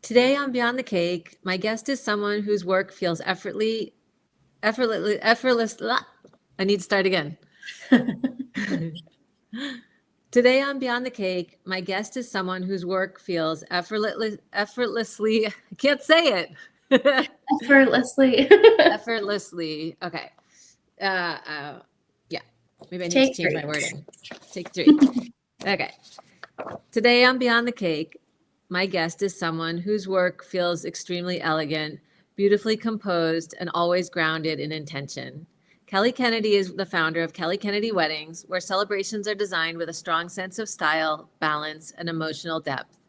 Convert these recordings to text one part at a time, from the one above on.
Today on Beyond the Cake, my guest is someone whose work feels effortless. I need to start again. Today on Beyond the Cake, my guest is someone whose work feels effortlessly. I can't say it. Effortlessly. Effortlessly. Okay. Yeah. Maybe I need to Take change three. my wording. Take three. Okay. Today on Beyond the Cake, my guest is someone whose work feels extremely elegant, beautifully composed, and always grounded in intention. Kelly Kennedy is the founder of Kelly Kennedy Weddings, where celebrations are designed with a strong sense of style, balance, and emotional depth.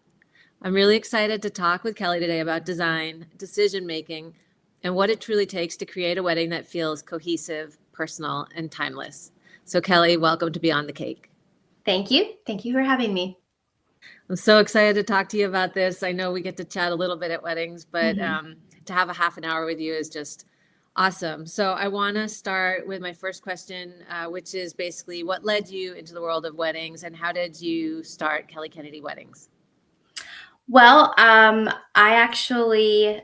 I'm really excited to talk with Kelly today about design, decision making, and what it truly takes to create a wedding that feels cohesive, personal, and timeless. So, Kelly, welcome to Beyond the Cake. Thank you. Thank you for having me. I'm so excited to talk to you about this. I know we get to chat a little bit at weddings, but to have a half an hour with you is just awesome. So I want to start with my first question, which is basically what led you into the world of weddings and how did you start Kelly Kennedy Weddings? Well, I actually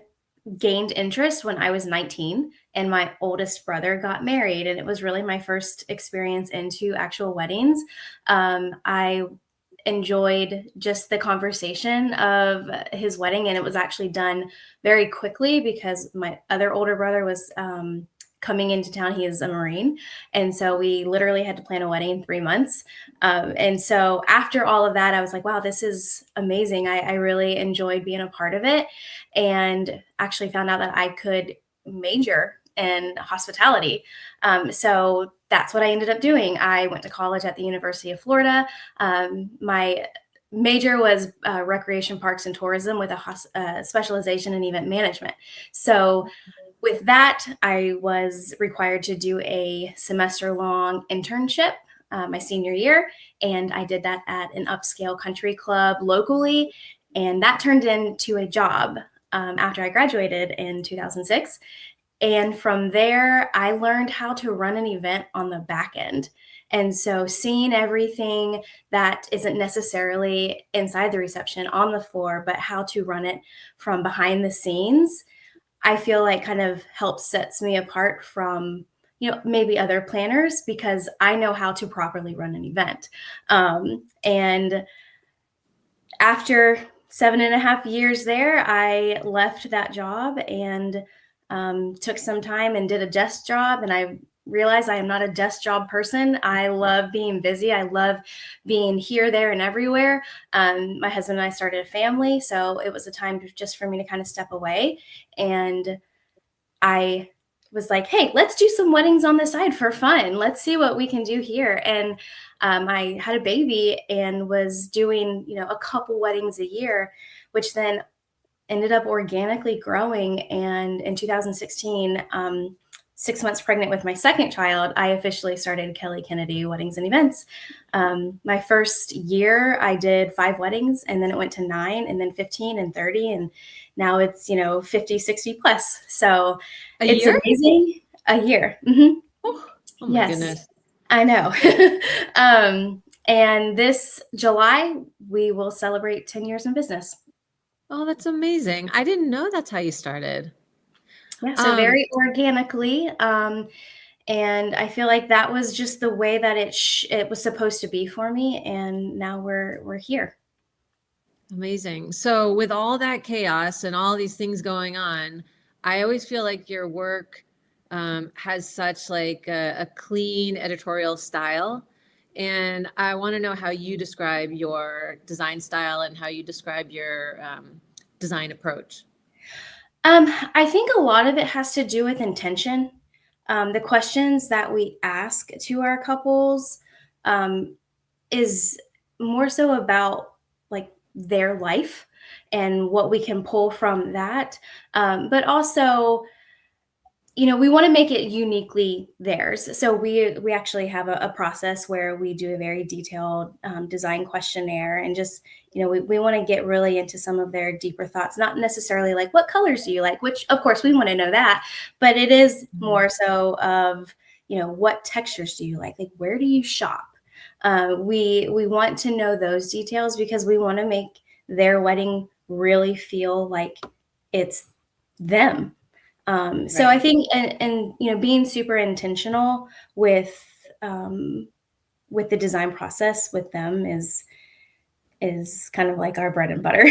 gained interest when I was 19 and my oldest brother got married. And it was really my first experience into actual weddings. I enjoyed just the conversation of his wedding, and it was actually done very quickly because my other older brother was coming into town. He is a Marine, and so we literally had to plan a wedding in 3 months. And so after all of that, I was like, wow, this is amazing. I really enjoyed being a part of it, and actually found out that I could major in hospitality. So that's what I ended up doing. I went to college at the University of Florida. My major was recreation, parks, and tourism with a specialization in event management. So with that, I was required to do a semester-long internship my senior year, and I did that at an upscale country club locally, and that turned into a job after I graduated in 2006. And from there, I learned how to run an event on the back end. And so seeing everything that isn't necessarily inside the reception on the floor, but how to run it from behind the scenes, I feel like kind of helps sets me apart from, maybe other planners, because I know how to properly run an event. And after 7.5 years there, I left that job and took some time and did a desk job. And I realized I am not a desk job person. I love being busy. I love being here, there, and everywhere. My husband and I started a family, so it was a time just for me to kind of step away. And I was like, hey, let's do some weddings on the side for fun. Let's see what we can do here. And I had a baby and was doing, a couple weddings a year, which then ended up organically growing. And in 2016, 6 months pregnant with my second child, I officially started Kelly Kennedy Weddings and Events. My first year, I did 5 weddings, and then it went to 9, and then 15 and 30. And now it's, 50, 60 plus. So it's amazing. A year. Mm-hmm. Oh my goodness. I know. And this July, we will celebrate 10 years in business. Oh, that's amazing. I didn't know that's how you started. Yeah, so very organically. And I feel like that was just the way that it was supposed to be for me. And now we're here. Amazing. So with all that chaos and all these things going on, I always feel like your work has such like a clean editorial style. And I want to know how you describe your design style and how you describe your design approach. I think a lot of it has to do with intention. The questions that we ask to our couples is more so about like their life and what we can pull from that. But also, we want to make it uniquely theirs. So we actually have a process where we do a very detailed design questionnaire, and just, we want to get really into some of their deeper thoughts, not necessarily like, what colors do you like, which of course we want to know that, but it is more so of, what textures do you like where do you shop? We want to know those details because we want to make their wedding really feel like it's them. So I Right. think, and being super intentional with the design process with them is kind of like our bread and butter.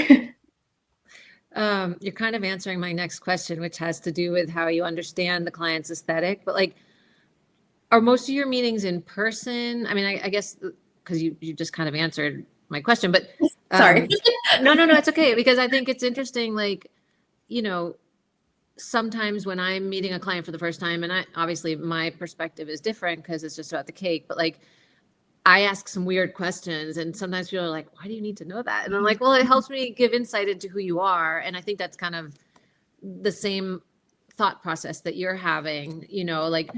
You're kind of answering my next question, which has to do with how you understand the client's aesthetic. But like, are most of your meetings in person? I mean, I guess because you just kind of answered my question, but Sorry. no, it's okay because I think it's interesting. Like, you know, sometimes when I'm meeting a client for the first time, and I obviously my perspective is different because it's just about the cake, but like I ask some weird questions, and sometimes people are like, "Why do you need to know that?" And I'm like, "Well, it helps me give insight into who you are," and I think that's kind of the same thought process that you're having. You know, like,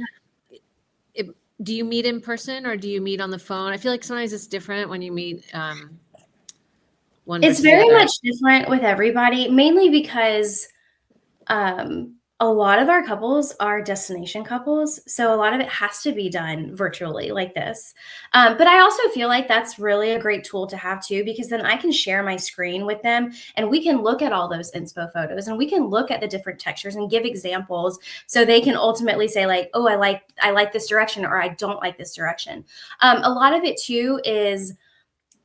it, do you meet in person or do you meet on the phone? I feel like sometimes it's different when you meet one It's versus the very other. much different with everybody, mainly because a lot of our couples are destination couples, so a lot of it has to be done virtually like this. But I also feel like that's really a great tool to have too, because then I can share my screen with them and we can look at all those inspo photos and we can look at the different textures and give examples so they can ultimately say like, oh, I like this direction or I don't like this direction. A lot of it too is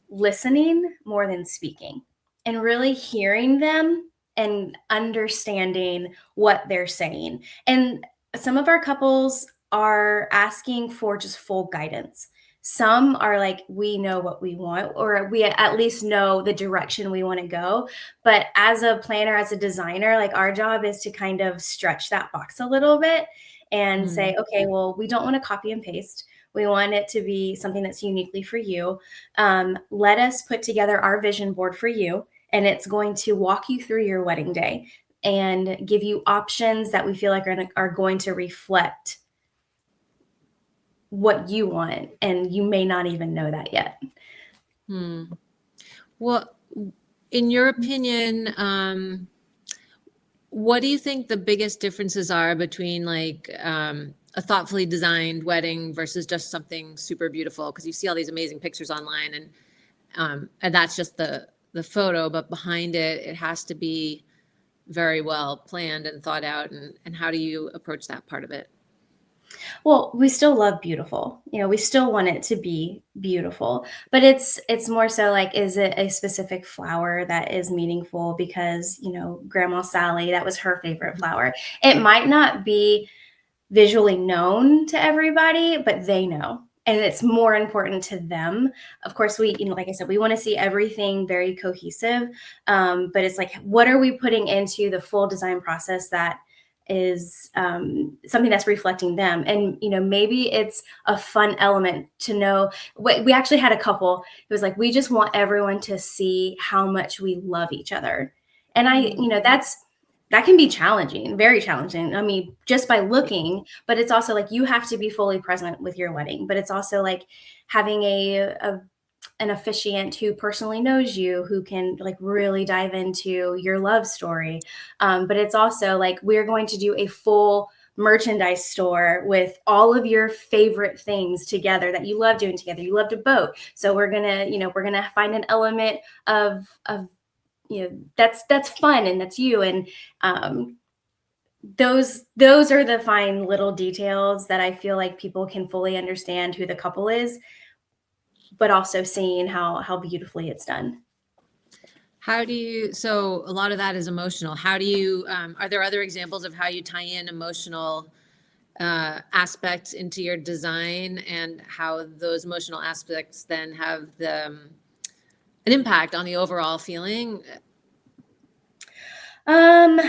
listening more than speaking and really hearing them and understanding what they're saying. And some of our couples are asking for just full guidance. Some are like, we know what we want, or we at least know the direction we want to go. But as a planner, as a designer, like our job is to kind of stretch that box a little bit and Mm. say, okay, well, we don't want to copy and paste. We want it to be something that's uniquely for you. Let us put together our vision board for you, and it's going to walk you through your wedding day and give you options that we feel like are going to reflect what you want. And you may not even know that yet. Hmm. Well, in your opinion, what do you think the biggest differences are between like a thoughtfully designed wedding versus just something super beautiful? Because you see all these amazing pictures online, and that's just the photo, but behind it, it has to be very well planned and thought out. And how do you approach that part of it? Well, we still love beautiful. We still want it to be beautiful, but it's more so like, is it a specific flower that is meaningful because, Grandma Sally, that was her favorite flower. It might not be visually known to everybody, but they know. And it's more important to them. Of course, like I said, we want to see everything very cohesive. But it's like, what are we putting into the full design process that is something that's reflecting them? And, maybe it's a fun element to know. We actually had a couple. It was like, we just want everyone to see how much we love each other. And that can be challenging, very challenging. I mean, just by looking, but it's also like you have to be fully present with your wedding. But it's also like having an officiant who personally knows you, who can like really dive into your love story. But it's also like we're going to do a full merchandise store with all of your favorite things together that you love doing together. You love to boat, so we're gonna find an element of that's fun and that's you. And those are the fine little details that I feel like people can fully understand who the couple is, but also seeing how beautifully it's done. So a lot of that is emotional. Are there other examples of how you tie in emotional aspects into your design and how those emotional aspects then have an impact on the overall feeling? Um,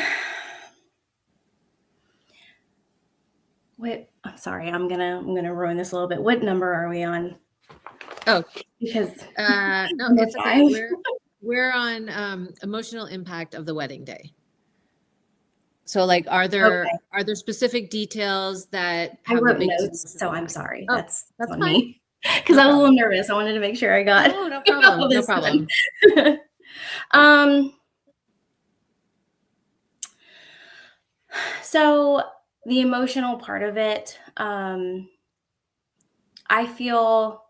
wait, I'm sorry, I'm gonna ruin this a little bit. What number are we on? Oh, Because no, number it's okay. five. We're on emotional impact of the wedding day. So like, Okay, are there specific details that I have the wrote biggest notes, emotional so I'm impact? sorry. Oh, That's that's on fine. me because No I was a little problem. nervous. I wanted to make sure I got No, no all problem. No this done. problem. um, so the emotional part of it, I feel.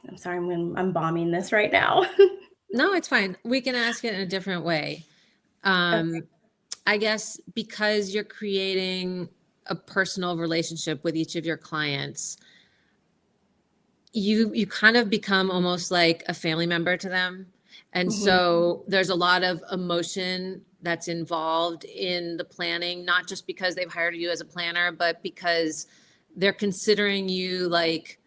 I'm sorry, I'm bombing this right now. No, it's fine. We can ask it in a different way. Okay. Um, I guess because you're creating a personal relationship with each of your clients, you kind of become almost like a family member to them. And Mhm. so there's a lot of emotion that's involved in the planning, not just because they've hired you as a planner, but because they're considering you like,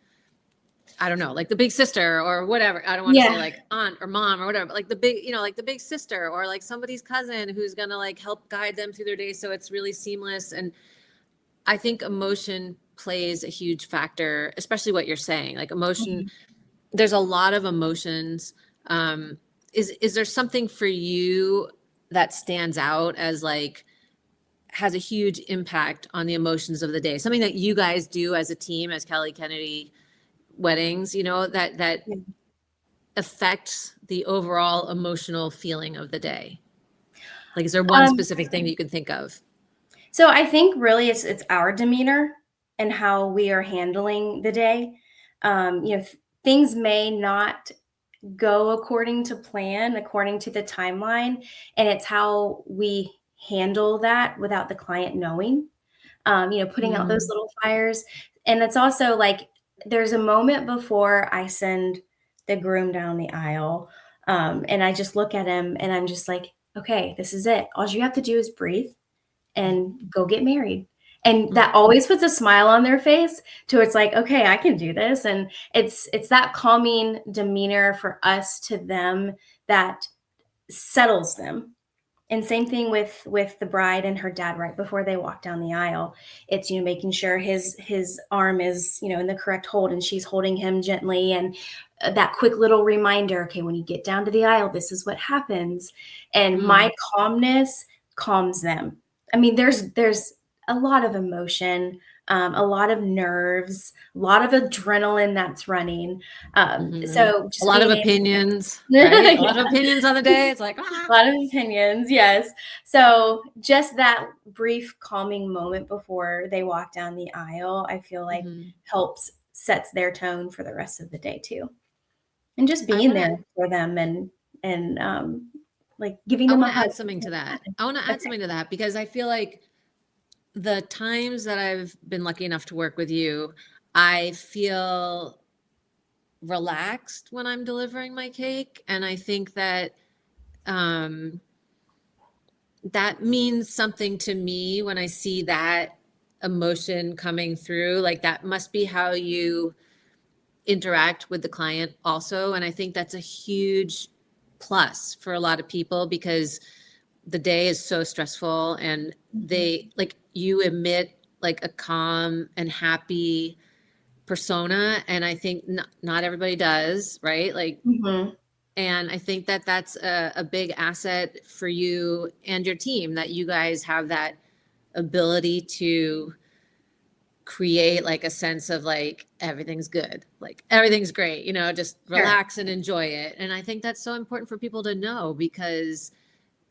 I don't know, like the big sister or whatever. I don't want to say Yeah. like aunt or mom or whatever, but like the big, like the big sister or like somebody's cousin who's going to like help guide them through their day. So it's really seamless. And I think emotion plays a huge factor, especially what you're saying. Like emotion, Mhm. there's a lot of emotions. Um, is there something for you that stands out as like has a huge impact on the emotions of the day? Something that you guys do as a team, as Kelly Kennedy Weddings, that Yeah. affects the overall emotional feeling of the day? Like, is there one Um, specific thing that you can think of? so I think really it's our demeanor and how we are handling the day. Things may not go according to plan, according to the timeline, and it's how we handle that without the client knowing. Putting out those Mm, little fires. And it's also like there's a moment before I send the groom down the aisle. And I just look at him and I'm just like, okay, this is it. All you have to do is breathe and go get married. And mm, that always puts a smile on their face to it's like, okay, I can do this. And it's that calming demeanor for us to them that settles them. And same thing with the bride and her dad right before they walk down the aisle. It's making sure his arm is in the correct hold and she's holding him gently and that quick little reminder, okay, when you get down to the aisle, this is what happens. And my mm, calmness calms them. I mean, there's a lot of emotion, a lot of nerves, a lot of adrenaline that's running. mm-hmm. So A just lot of being opinions, right? A able, lot of opinions on the day. It's like, ah. a lot of opinions, yes. So just that brief calming moment before they walk down the aisle, I feel like Mhm. helps sets their tone for the rest of the day too. And just I being want to there for them and like giving I them want a to hug. add something to that. I want to add Okay. something to that because I feel like the times that I've been lucky enough to work with you, I feel relaxed when I'm delivering my cake, and I think that um, that means something to me when I see that emotion coming through. Like that must be how you interact with the client also, and I think that's a huge plus for a lot of people because the day is so stressful and Mhm. they like you emit like a calm and happy persona, and I think not everybody does, right? Like, Mhm. and I think that that's a big asset for you and your team, that you guys have that ability to create like a sense of like everything's good, like everything's great, just Sure. relax and enjoy it. And I think that's so important for people to know because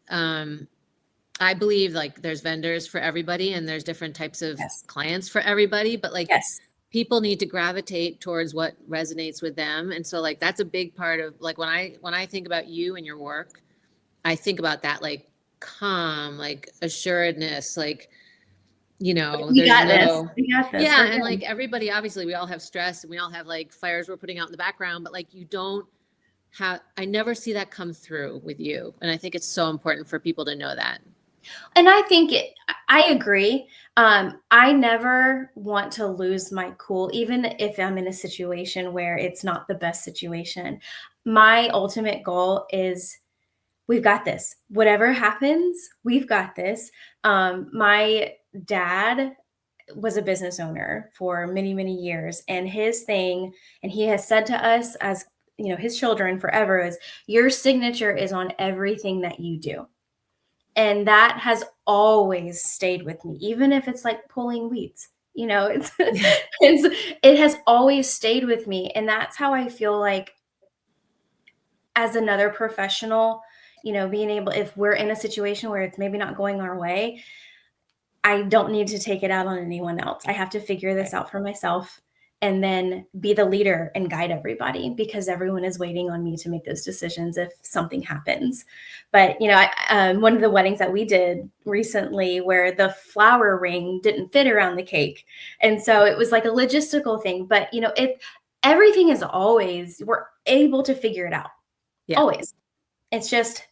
um I believe like there's vendors for everybody and there's different types of Yes. clients for everybody, but like Yes. people need to gravitate towards what resonates with them. And so like that's a big part of like when I think about you and your work, I think about that like calm, like assuredness, like Like, we there's got this. no, We got this. yeah, We're and good. like everybody obviously we all have stress and we all have like fires we're putting out in the background, but like you don't have, I never see that come through with you. And I think it's so important for people to know that. And I think I agree. I never want to lose my cool, even if I'm in a situation where it's not the best situation. My ultimate goal is we've got this. Whatever happens, we've got this. My dad was a business owner for many, many years. And his thing, and he has said to us as his children forever is your signature is on everything that you do. And that has always stayed with me, even if it's like pulling weeds. It's, Yeah. it has always stayed with me. And that's how I feel like as another professional, being able, if we're in a situation where it's maybe not going our way, I don't need to take it out on anyone else. I have to figure this Right. out for myself. and then be the leader and guide everybody, because everyone is waiting on me to make those decisions if something happens. But, one of the weddings that we did recently where the flower ring didn't fit around the cake. And so it was like a logistical thing, but everything is always, we're able to figure it out. Yeah. Always. It's just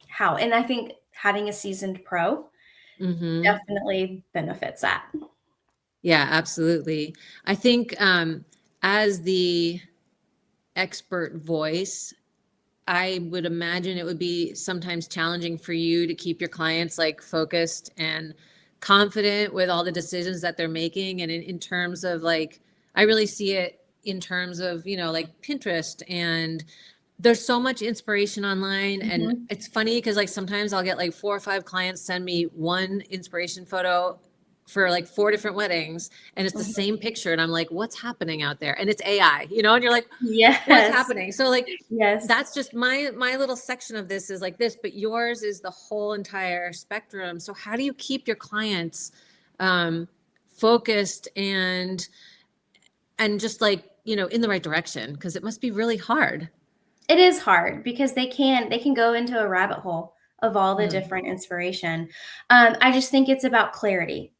how, and I think having a seasoned pro definitely benefits that. Yeah, absolutely. I think as the expert voice, I would imagine it would be sometimes challenging for you to keep your clients like focused and confident with all the decisions that they're making. And in terms of like, I really see it in terms of, like Pinterest, and there's so much inspiration online. And it's funny because like sometimes I'll get like 4 or 5 clients send me one inspiration photo for like 4 different weddings, and it's the same picture, and I'm like, what's happening out there? And it's AI, and you're like, yes, what's happening? So like, yes, that's just my little section of this is like this, but yours is the whole entire spectrum. So how do you keep your clients focused and just like, in the right direction? Because it must be really hard. It is hard because they can go into a rabbit hole of all the different inspiration. I just think it's about clarity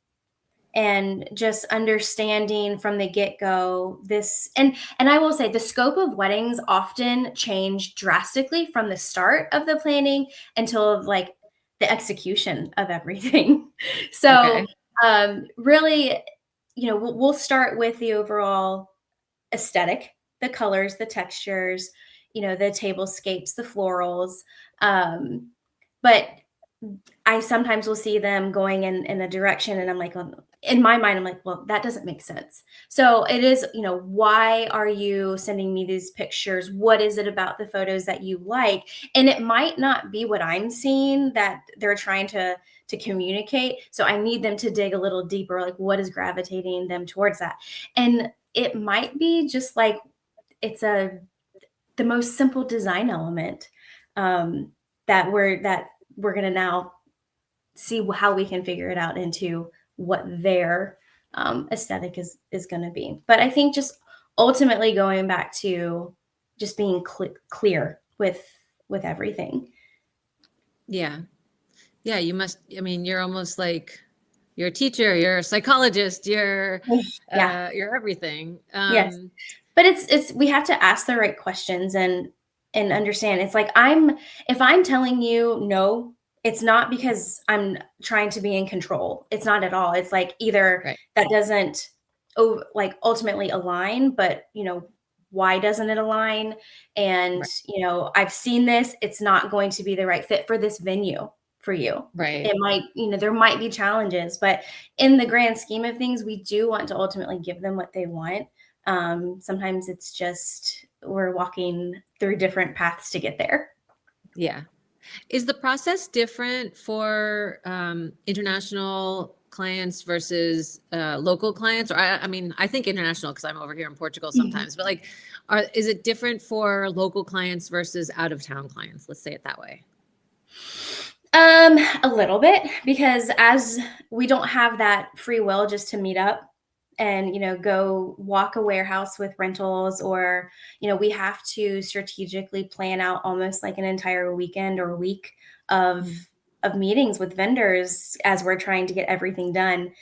and just understanding from the get-go this. And I will say the scope of weddings often change drastically from the start of the planning until like the execution of everything. So really, we'll start with the overall aesthetic, the colors, the textures, the tablescapes, the florals. But I sometimes will see them going in a direction, and I'm like, in my mind, I'm like, well, that doesn't make sense. So it is, why are you sending me these pictures? What is it about the photos that you like? And it might not be what I'm seeing that they're trying to communicate. So I need them to dig a little deeper, like what is gravitating them towards that? And it might be just like, it's the most simple design element that we're going to now see how we can figure it out into what their aesthetic is going to be. But I think just ultimately going back to just being clear with everything. Yeah. You must, you're almost like, you're a teacher, you're a psychologist, you're everything. Yes. But it's we have to ask the right questions and understand. It's like, if I'm telling you no, it's not because I'm trying to be in control. It's not at all. It's like either that doesn't like ultimately align, but why doesn't it align? And I've seen this, it's not going to be the right fit for this venue for you. Right. It might, there might be challenges, but in the grand scheme of things, we do want to ultimately give them what they want. Sometimes it's just we're walking through different paths to get there. Yeah. Is the process different for international clients versus local clients? Or I think international because I'm over here in Portugal sometimes, but like, is it different for local clients versus out of town clients? Let's say it that way. A little bit, because as we don't have that free will just to meet up and, go walk a warehouse with rentals, or, we have to strategically plan out almost like an entire weekend or week of meetings with vendors as we're trying to get everything done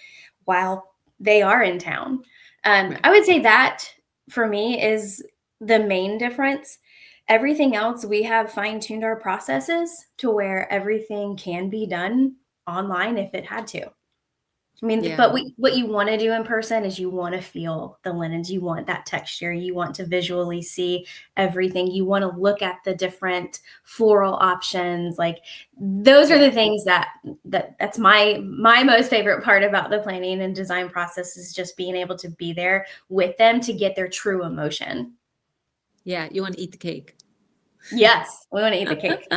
while they are in town. I would say that for me is the main difference. Everything else, we have fine-tuned our processes to where everything can be done online if it had to. But what you want to do in person is you want to feel the linens. You want that texture. You want to visually see everything. You want to look at the different floral options. Like those are the things that's my most favorite part about the planning and design process, is just being able to be there with them to get their true emotion. Yeah, you want to eat the cake. Yes, we want to eat the cake.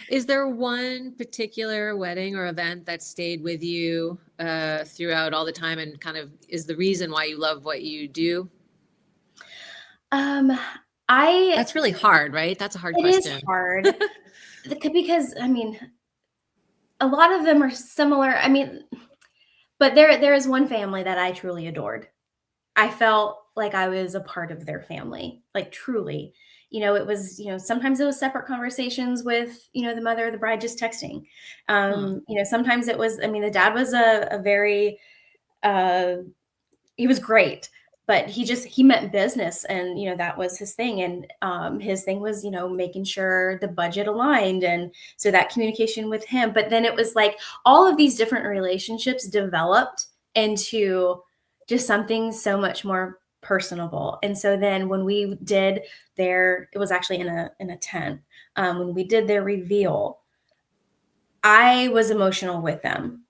Is there one particular wedding or event that stayed with you throughout all the time and kind of is the reason why you love what you do? That's really hard, right? That's a hard question. It is hard because a lot of them are similar. But there is one family that I truly adored. I felt like I was a part of their family, like truly. It was, sometimes it was separate conversations with, the mother of the bride just texting. Huh. Sometimes it was, I mean, the dad was a very, uh, he was great, but he meant business, and that was his thing. And his thing was making sure the budget aligned, and so that communication with him. But then it was like all of these different relationships developed into just something so much more personable. And so then when we did it was actually in a tent. When we did their reveal, I was emotional with them,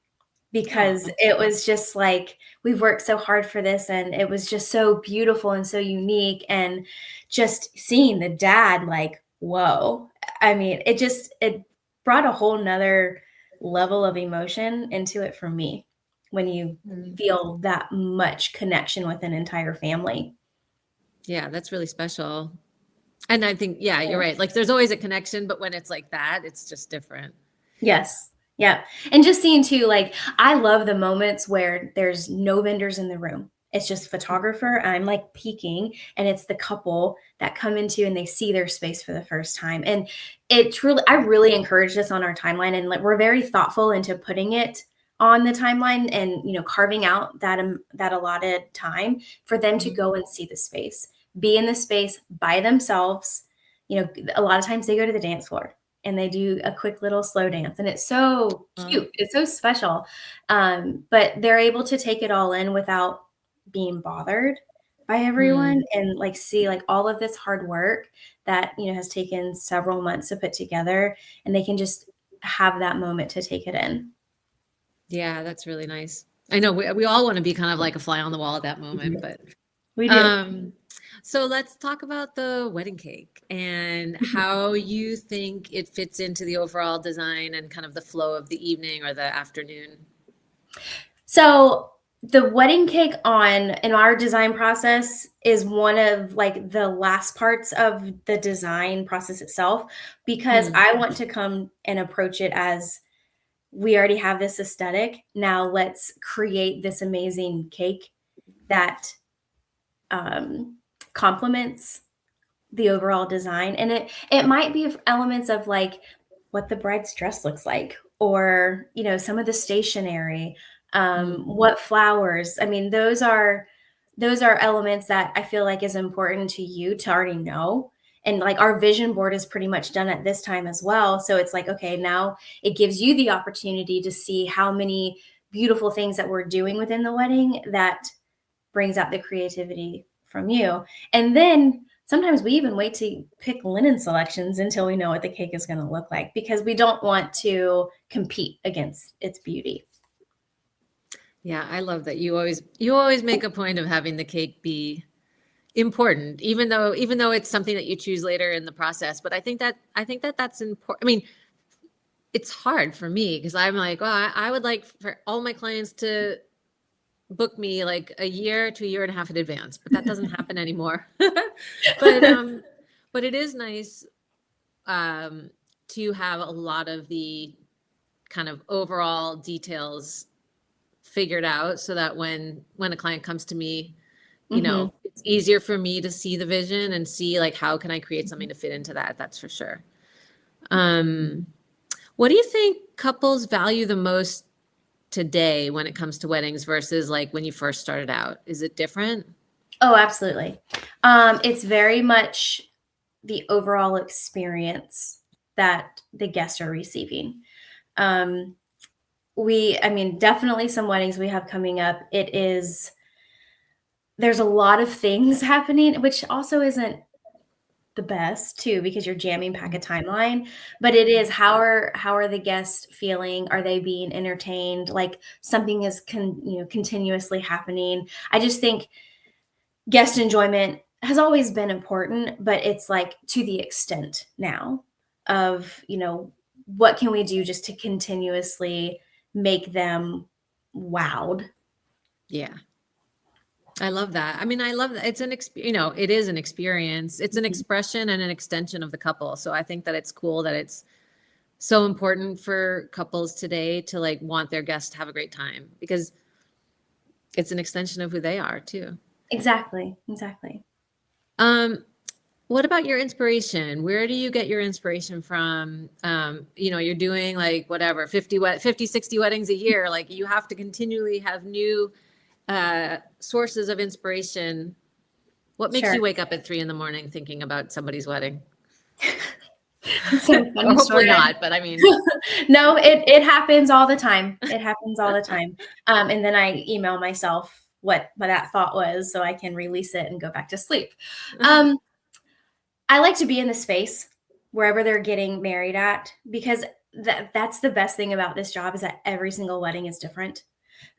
because Oh, it was just like, we've worked so hard for this, and it was just so beautiful and so unique. And just seeing the dad, like, whoa. I mean, it brought a whole nother level of emotion into it for me, when you mm. feel that much connection with an entire family. Yeah, that's really special. And I think, yeah, you're Yeah. right. Like there's always a connection, but when it's like that, it's just different. Yes. Yeah. And just seeing too, like, I love the moments where there's no vendors in the room. It's just photographer. I'm like peeking, and it's the couple that come into and they see their space for the first time. And I really encourage this on our timeline. And like, we're very thoughtful into putting it on the timeline, and, carving out that allotted time for them to Mhm. go and see the space, be in the space by themselves. A lot of times they go to the dance floor and they do a quick little slow dance, and it's so Uh, cute. It's so special. But they're able to take it all in without being bothered by everyone, mm. and like see like all of this hard work that, has taken several months to put together, and they can just have that moment to take it in. Yeah, that's really nice. I know we all want to be kind of like a fly on the wall at that moment, but We do. um, so let's talk about the wedding cake and how you think it fits into the overall design and kind of the flow of the evening or the afternoon. So the wedding cake in our design process is one of like the last parts of the design process itself, because Hmm. I want to come and approach it as, we already have this aesthetic. Now let's create this amazing cake that um, complements the overall design. And it might be elements of like what the bride's dress looks like, or some of the stationery, Mm. what flowers. I mean, those are elements that I feel like is important to you to already know. And like, our vision board is pretty much done at this time as well, so it's like, okay, now it gives you the opportunity to see how many beautiful things that we're doing within the wedding that brings out the creativity from you. And then sometimes we even wait to pick linen selections until we know what the cake is going to look like, because we don't want to compete against its beauty. Yeah, I love that you always make a point of having the cake be important, even though it's something that you choose later in the process. But I think that that's important. I mean, it's hard for me because I'm like, well, I would like for all my clients to book me like a year to a year and a half in advance, but that doesn't happen anymore. but but it is nice um to have a lot of the kind of overall details figured out so that when a client comes to me, Hmm. it's easier for me to see the vision and see like how can I create something to fit into that. That's for sure. Um, what do you think couples value the most today when it comes to weddings versus like when you first started out? Is it different? Oh, absolutely. It's very much the overall experience that the guests are receiving. Um, I mean, definitely some weddings we have coming up. There's a lot of things happening, which also isn't the best too, because you're jamming pack a timeline. But it is, how are the guests feeling? Are they being entertained? Like, something is continuously happening. I just think guest enjoyment has always been important, but it's like to the extent now of, what can we do just to continuously make them wowed. Yeah. I love that. I mean, I love that. It is an experience. It's an Mhm. expression and an extension of the couple. So I think that it's cool that it's so important for couples today to like want their guests to have a great time because It's an extension of who they are too. Exactly. Exactly. What about your inspiration? Where do you get your inspiration from? You're doing like whatever, 50, 60 weddings a year. Like you have to continually have new sources of inspiration. What makes Sure. you wake up at 3 a.m. thinking about somebody's wedding? It's a Or funny hopefully story. not, but I mean, No, it happens all the time. It happens all the time. And then I email myself what that thought was so I can release it and go back to sleep. Um, I like to be in the space wherever they're getting married at, because that's the best thing about this job is that every single wedding is different.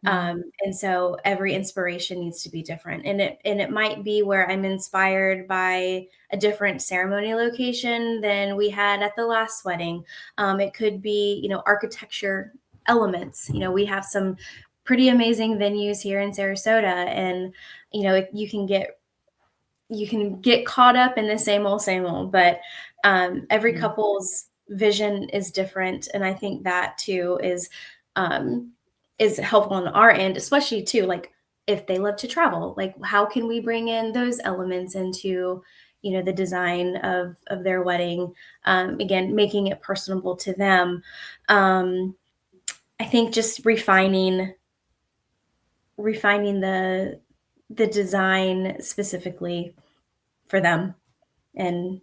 And so every inspiration needs to be different. And it might be where I'm inspired by a different ceremony location than we had at the last wedding. It could be, architecture elements. We have some pretty amazing venues here in Sarasota, and you can get caught up in the same old, but every couple's vision is different. And I think that too is helpful on our end, especially too, like if they love to travel, like how can we bring in those elements into, the design of their wedding? Again, making it personable to them. I think just refining the design specifically for them. And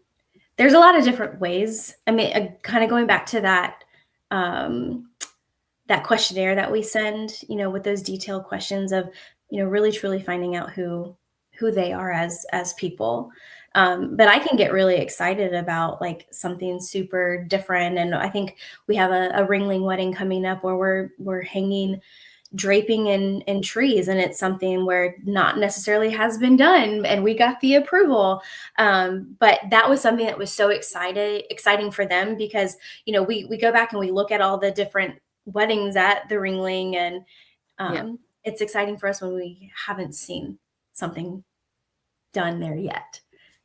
there's a lot of different ways. I mean, kind of going back to that questionnaire that we send, with those detailed questions of, really truly finding out who they are as people. But I can get really excited about like something super different. And I think we have a ringling wedding coming up where we're hanging draping in trees, and it's something where not necessarily has been done, and we got the approval. But that was something that was so exciting for them, because we go back and we look at all the different weddings at the ringling, and it's exciting for us when we haven't seen something done there yet.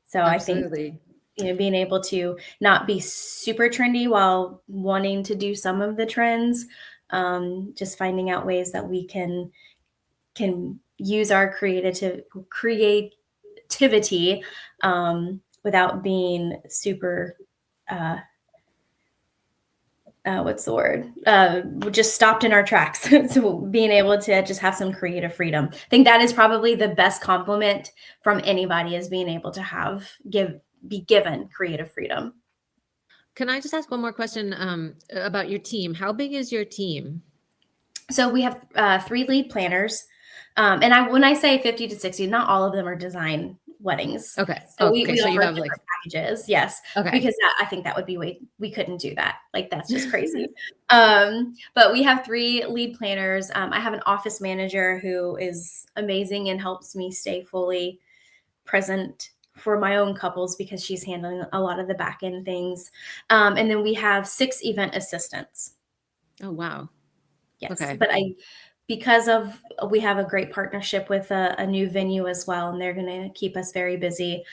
So absolutely. I think being able to not be super trendy while wanting to do some of the trends, just finding out ways that we can use our creativity without being super what's the word? Just stopped in our tracks. So being able to just have some creative freedom. I think that is probably the best compliment from anybody, is being able to be given creative freedom. Can I just ask one more question about your team? How big is your team? So we have 3 lead planners. And when I say 50 to 60, not all of them are design weddings. Okay. So we so you have like packages. Yes. Okay. Because I think that would be we couldn't do that. Like, that's just crazy. But we have 3 lead planners. I have an office manager who is amazing and helps me stay fully present for my own couples, because she's handling a lot of the back end things. And then we have 6 event assistants. Oh, wow. Yes. Okay. But we have a great partnership with a new venue as well, and they're going to keep us very busy.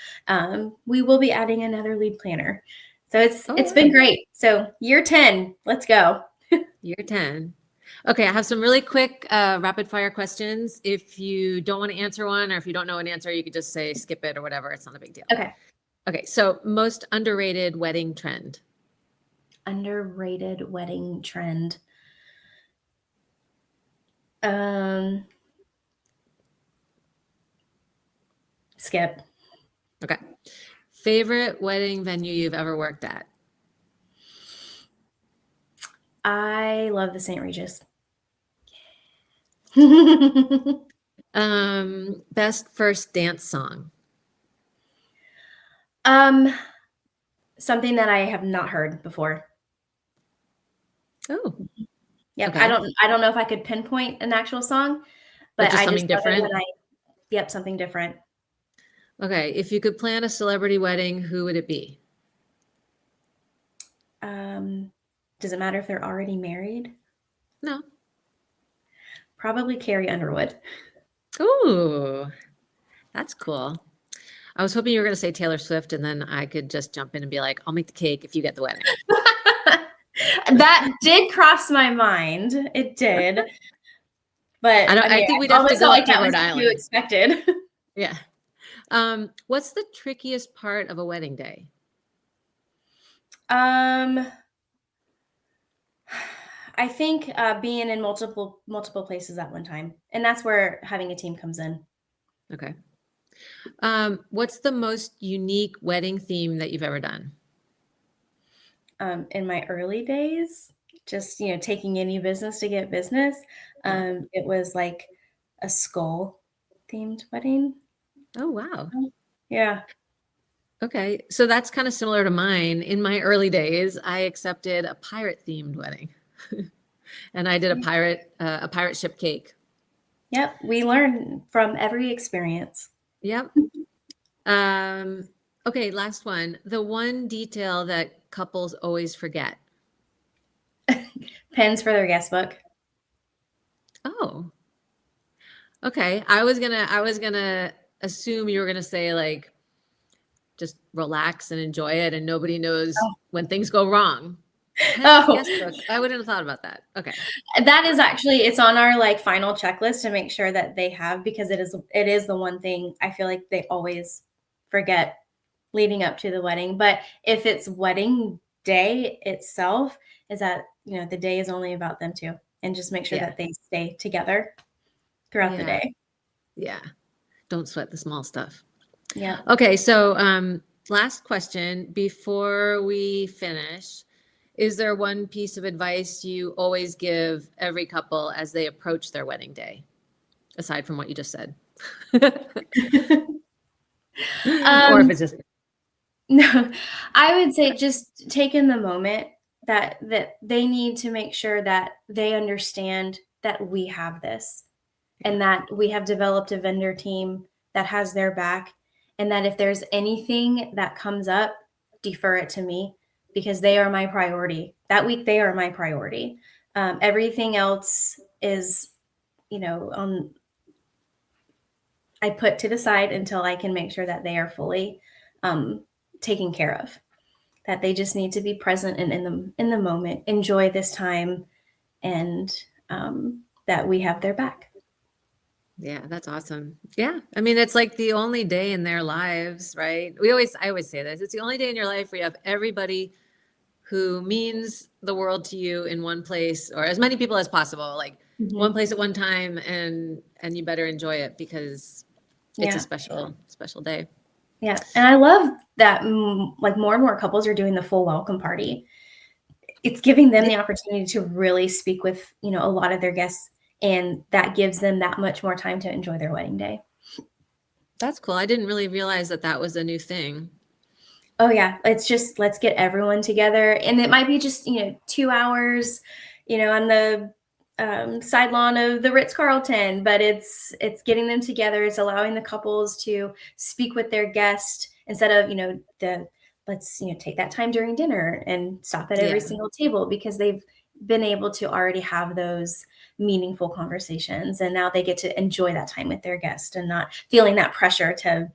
We will be adding another lead planner. So it's been great. So year 10, let's go. Year 10. Okay, I have some really quick rapid fire questions. If you don't want to answer one, or if you don't know an answer, you could just say skip it or whatever. It's not a big deal. Okay, so most underrated wedding trend. Underrated wedding trend. Skip. Okay. Favorite wedding venue you've ever worked at? I love the St. Regis. Best first dance song. Something that I have not heard before. Oh. Yep. Okay. I don't know if I could pinpoint an actual song, but just something different. Something different. Okay. If you could plan a celebrity wedding, who would it be? Does it matter if they're already married? No. Probably Carrie Underwood. Ooh, that's cool. I was hoping you were going to say Taylor Swift, and then I could just jump in and be like, I'll make the cake if you get the wedding. That did cross my mind. It did. But I think we'd have to almost go felt up like to that was Rhode what you Island. expected. Yeah. What's the trickiest part of a wedding day? Um, I think being in multiple places at one time, and that's where having a team comes in. Okay. What's the most unique wedding theme that you've ever done? In my early days, just taking any business to get business. Yeah. It was like a skull themed wedding. Oh, wow. Yeah. Okay. So that's kind of similar to mine. In my early days, I accepted a pirate themed wedding and I did a pirate ship cake. Yep. We learn from every experience. Yep. Okay. Last one. The one detail that couples always forget. Pens for their guest book. Oh, okay. I was gonna assume you were gonna say like just relax and enjoy it and nobody knows Oh. when things go wrong. Penn's Oh, guest book. I wouldn't have thought about that. Okay. that is actually, it's on our like final checklist to make sure that they have, because it is the one thing I feel like they always forget leading up to the wedding. But if it's wedding day itself, is that the day is only about them two, and just make sure Yeah. that they stay together throughout the Yeah. day. Yeah. Don't sweat the small stuff. Yeah. Okay. So, last question before we finish. Is there one piece of advice you always give every couple as they approach their wedding day, aside from what you just said? Or if um it's just, no, I would say just take in the moment that they need to make sure that they understand that we have this, and that we have developed a vendor team that has their back, and that if there's anything that comes up, defer it to me, because they are my priority. That week, they are my priority. Everything else is, on I put to the side until I can make sure that they are fully taken care of. That they just need to be present and in the moment, enjoy this time, and that we have their back. yeah, that's awesome. Yeah. I mean, it's like the only day in their lives, right? I always say this. It's the only day in your life where you have everybody who means the world to you in one place, or as many people as possible, like one Mhm. place at one time, and you better enjoy it because it's a Yeah. special day. Yeah, and I love that, like, more and more couples are doing the full welcome party. It's giving them Yeah, the opportunity to really speak with, a lot of their guests, and that gives them that much more time to enjoy their wedding day. that's cool. I didn't really realize that that was a new thing. Oh, yeah, it's just, let's get everyone together, and it might be just, 2 hours, on the, side lawn of the Ritz-Carlton, but it's getting them together, it's allowing the couples to speak with their guest instead of, let's, take that time during dinner and stop at every Yeah. single table, because they've been able to already have those meaningful conversations, and now they get to enjoy that time with their guest and not feeling that pressure to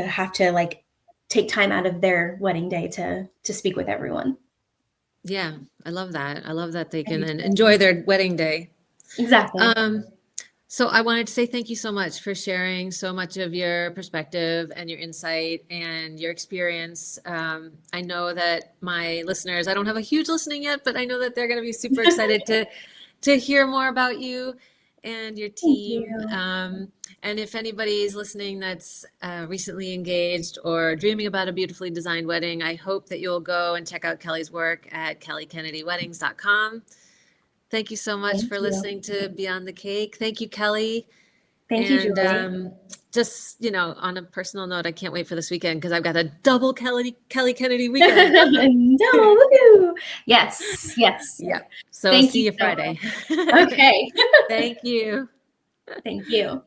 have to, like, take time out of their wedding day to speak with everyone. Yeah. I love that. I love that they can then enjoy their wedding day. Exactly. Um, so I wanted to say thank you so much for sharing so much of your perspective and your insight and your experience. I know that my listeners, I don't have a huge listening yet, but I know that they're going to be super excited to hear more about you and your Thank team. you. And if anybody's listening that's recently engaged or dreaming about a beautifully designed wedding, I hope that you'll go and check out Kelly's work at kellykkennedyweddings.com. Thank you so much Thank for you. listening to Beyond the Cake. Thank you, Kelly. Thank you, And Julie. just, on a personal note, I can't wait for this weekend because I've got a double Kelly Kennedy weekend. No, woohoo. Yes, yes. Yeah. So Thank see you you so Friday. much. Okay. Thank you. Thank you.